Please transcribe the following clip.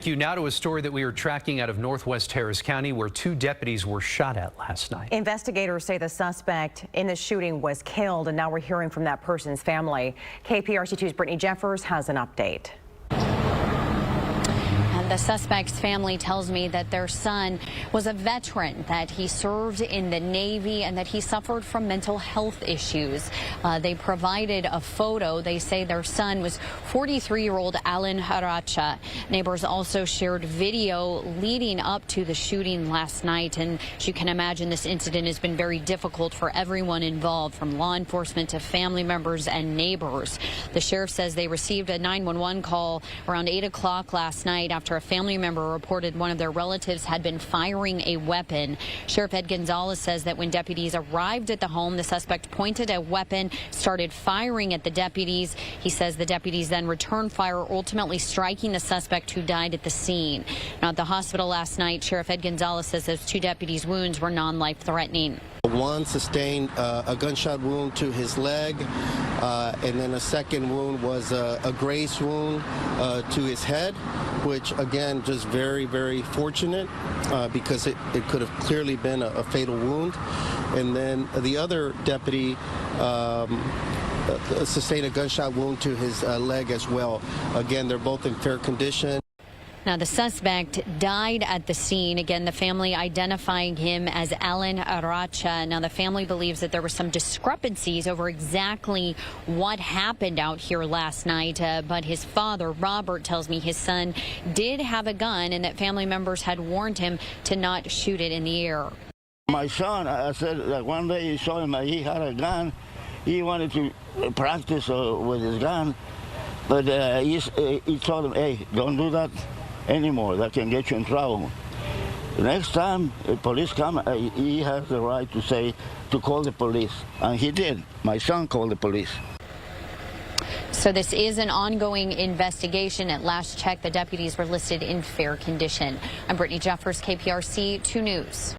Now to a story that we are tracking out of Northwest Harris County, where two deputies were shot at last night. Investigators say the suspect in the shooting was killed, and now we're hearing from that person's family. KPRC 2's Brittany Jeffers has an update. The suspect's family tells me that their son was a veteran, that he served in the Navy, and that he suffered from mental health issues. They provided a photo. They say their son was 43-year-old Alan Huracha. Neighbors also shared video leading up to the shooting last night. And as you can imagine, this incident has been very difficult for everyone involved, from law enforcement to family members and neighbors. The sheriff says they received a 911 call around 8 o'clock last night after a family member reported one of their relatives had been firing a weapon. Sheriff Ed Gonzalez says that when deputies arrived at the home, the suspect pointed a weapon, started firing at the deputies. He says the deputies then returned fire, ultimately striking the suspect, who died at the scene. Now, at the hospital last night, Sheriff Ed Gonzalez says those two deputies' wounds were non-life-threatening. One sustained a gunshot wound to his leg, and then a second wound was a graze wound to his head, which again, just very, very fortunate because it could have clearly been a fatal wound. And then the other deputy sustained a gunshot wound to his leg as well. Again, they're both in fair condition. Now, the suspect died at the scene. Again, the family identifying him as Alan Huracha. Now, the family believes that there were some discrepancies over exactly what happened out here last night. But his father, Robert, tells me his son did have a gun and that family members had warned him to not shoot it in the air. My son, I said that one day he saw him, he had a gun. He wanted to practice with his gun. But he told him, hey, don't do that anymore. That can get you in trouble. The next time the police come, he has the right to call the police. And he did. My son called the police. So this is an ongoing investigation. At last check, the deputies were listed in fair condition. I'm Brittany Jeffers, KPRC 2 News.